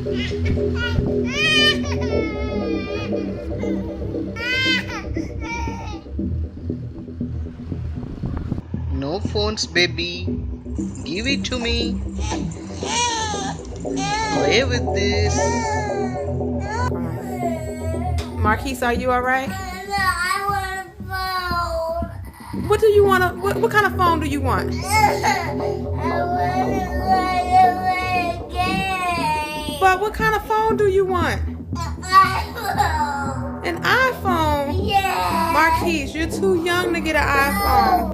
No phones, baby. Give it to me. Play with this. Marquise, are you all right? I want a phone. What do you want to, what kind of phone do you want? I want to play a game. But what kind of phone do you want? iPhone. An iPhone? Yeah. Marquise, you're too young to get an iPhone.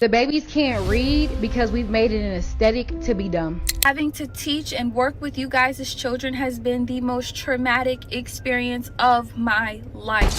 The babies can't read because we've made it an aesthetic to be dumb. Having to teach and work with you guys as children has been the most traumatic experience of my life.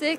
6.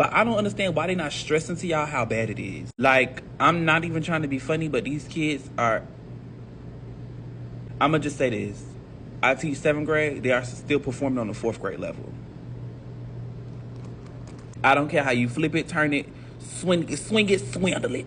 But I don't understand why they're not stressing to y'all how bad it is. Like, I'm not even trying to be funny, but these kids are... I'm gonna just say this. I teach 7th grade, they are still performing on the 4th grade level. I don't care how you flip it, turn it, swing it, swindle it.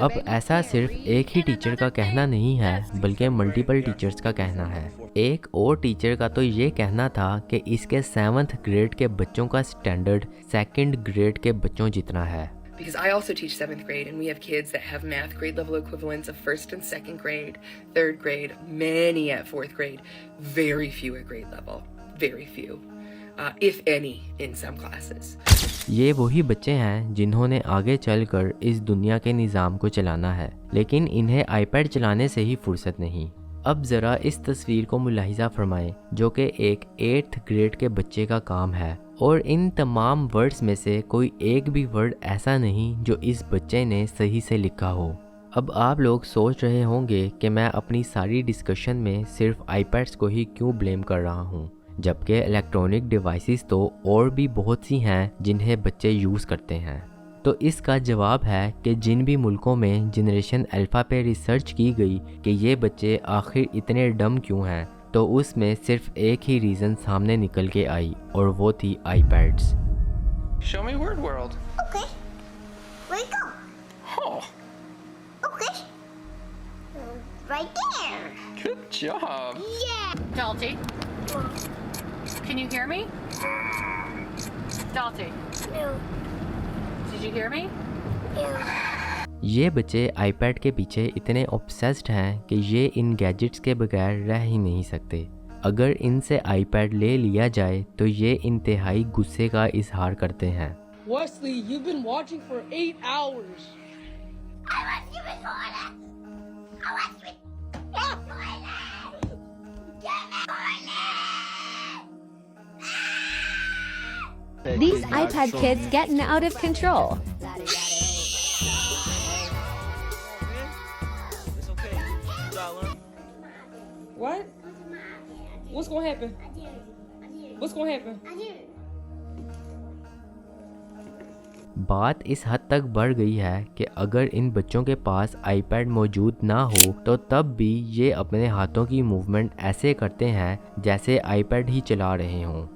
اب ایسا صرف ایک ہی teacher کا کہنا نہیں ہے بلکہ multiple teachers کا کہنا ہے. ایک اور ٹیچر کا تو یہ کہنا تھا کہ اس کے 7th گریڈ کے بچوں کا سٹینڈرڈ 2nd گریڈ کے بچوں جتنا ہے. Because I also teach 7th grade and we have kids that have math grade level equivalents of 1st and 2nd grade, 3rd grade, many at 4th grade, very few at grade level, very few, if any in some classes. یہ وہی بچے ہیں جنہوں نے آگے چل کر اس دنیا کے نظام کو چلانا ہے لیکن انہیں آئی پیڈ چلانے سے ہی فرصت نہیں. اب ذرا اس تصویر کو ملاحظہ فرمائیں جو کہ ایک 8th گریڈ کے بچے کا کام ہے اور ان تمام ورڈز میں سے کوئی ایک بھی ورڈ ایسا نہیں جو اس بچے نے صحیح سے لکھا ہو. اب آپ لوگ سوچ رہے ہوں گے کہ میں اپنی ساری ڈسکشن میں صرف آئی پیڈس کو ہی کیوں بلیم کر رہا ہوں جبکہ الیکٹرانک ڈیوائسز تو اور بھی بہت سی ہیں جنہیں بچے یوز کرتے ہیں. تو اس کا جواب ہے کہ جن بھی ملکوں میں جنریشن الفا پہ ریسرچ کی گئی کہ یہ بچے آخر اتنے ڈم کیوں ہیں تو اس میں صرف ایک ہی ریزن سامنے نکل کے آئی اور وہ تھی آئی pads. Show me word world. Okay. Where you go? Oh, Okay. Right there. good job. Yeah. Dalty, can you hear me? Dalty, No. did you hear me? No. یہ بچے آئی پیڈ کے پیچھے اتنے obsessed ہیں کہ یہ ان گیجٹس کے بغیر رہ ہی نہیں سکتے. اگر ان سے آئی پیڈ لے لیا جائے تو یہ انتہائی غصے کا اظہار کرتے ہیں. Wesley, you've been watching for 8 hours. I want you in toilet. I want you in toilet. Get me toilet. These iPad kids getting out of control. What? What's gonna happen? What's gonna happen? بات اس حد تک بڑھ گئی ہے کہ اگر ان بچوں کے پاس آئی پیڈ موجود نہ ہو تو تب بھی یہ اپنے ہاتھوں کی موومنٹ ایسے کرتے ہیں جیسے آئی پیڈ ہی چلا رہے ہوں.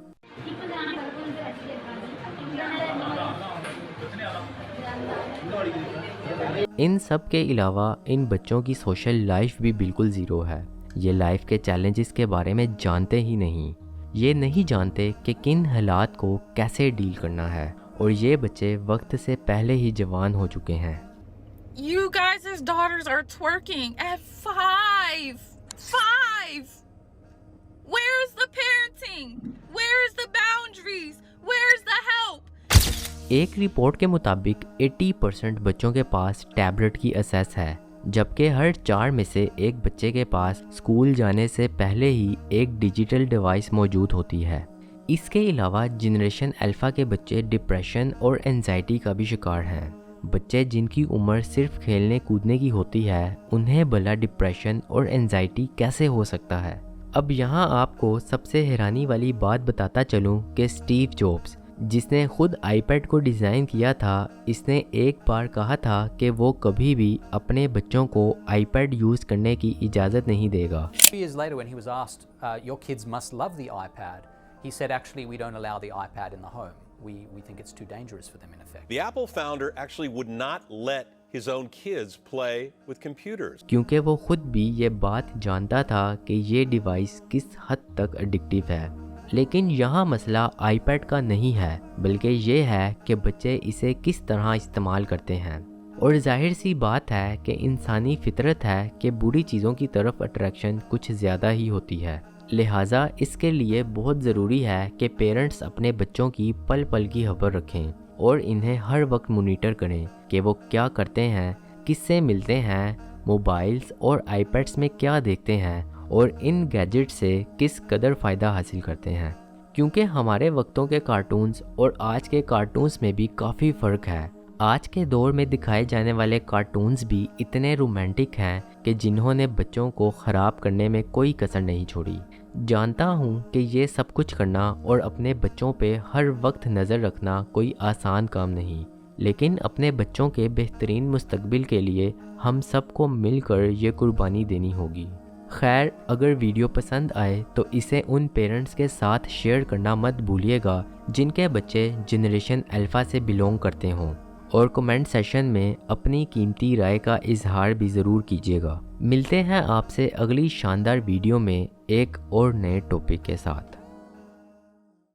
ان سب کے علاوہ ان بچوں کی سوشل لائف بھی بالکل زیرو ہے. یہ لائف کے چیلنجز کے بارے میں جانتے ہی نہیں. یہ نہیں جانتے کہ کن حالات کو کیسے ڈیل کرنا ہے اور یہ بچے وقت سے پہلے ہی جوان ہو چکے ہیں. You guys' daughters are twerking at 5. 5! Where's the parenting? Where's the boundaries? Where's the help? ایک رپورٹ کے مطابق 80% بچوں کے پاس ٹیبلٹ کی ایکسیس ہے جبکہ ہر 4 میں سے ایک بچے کے پاس اسکول جانے سے پہلے ہی ایک ڈیجیٹل ڈیوائس موجود ہوتی ہے. اس کے علاوہ جنریشن الفا کے بچے ڈپریشن اور انزائٹی کا بھی شکار ہیں. بچے جن کی عمر صرف کھیلنے کودنے کی ہوتی ہے انہیں بھلا ڈپریشن اور انزائٹی کیسے ہو سکتا ہے. اب یہاں آپ کو سب سے حیرانی والی بات بتاتا چلوں کہ اسٹیو جابس جس نے خود آئی پیڈ کو ڈیزائن کیا تھا اس نے ایک بار کہا تھا کہ وہ کبھی بھی اپنے بچوں کو آئی پیڈ یوز کرنے کی اجازت نہیں دے گا. 2 years later when he was asked, your kids must love the iPad, he said actually we don't allow the iPad in the home. We think it's too dangerous for them in effect. The Apple founder actually would not let his own kids play with computers. کیونکہ وہ خود بھی یہ بات جانتا تھا کہ یہ ڈیوائس کس حد تک ایڈکٹیو ہے. لیکن یہاں مسئلہ آئی پیڈ کا نہیں ہے بلکہ یہ ہے کہ بچے اسے کس طرح استعمال کرتے ہیں. اور ظاہر سی بات ہے کہ انسانی فطرت ہے کہ بری چیزوں کی طرف اٹریکشن کچھ زیادہ ہی ہوتی ہے. لہٰذا اس کے لیے بہت ضروری ہے کہ پیرنٹس اپنے بچوں کی پل پل کی خبر رکھیں اور انہیں ہر وقت مانیٹر کریں کہ وہ کیا کرتے ہیں, کس سے ملتے ہیں, موبائلز اور آئی پیڈس میں کیا دیکھتے ہیں اور ان گیجٹ سے کس قدر فائدہ حاصل کرتے ہیں. کیونکہ ہمارے وقتوں کے کارٹونز اور آج کے کارٹونز میں بھی کافی فرق ہے. آج کے دور میں دکھائے جانے والے کارٹونز بھی اتنے رومانٹک ہیں کہ جنہوں نے بچوں کو خراب کرنے میں کوئی کسر نہیں چھوڑی. جانتا ہوں کہ یہ سب کچھ کرنا اور اپنے بچوں پہ ہر وقت نظر رکھنا کوئی آسان کام نہیں, لیکن اپنے بچوں کے بہترین مستقبل کے لیے ہم سب کو مل کر یہ قربانی دینی ہوگی. خیر, اگر ویڈیو پسند آئے تو اسے ان پیرنٹس کے ساتھ شیئر کرنا مت بھولیے گا جن کے بچے جنریشن الفا سے بلونگ کرتے ہوں, اور کمنٹ سیشن میں اپنی قیمتی رائے کا اظہار بھی ضرور کیجیے گا۔ ملتے ہیں آپ سے اگلی شاندار ویڈیو میں ایک اور نئے ٹاپک کے ساتھ۔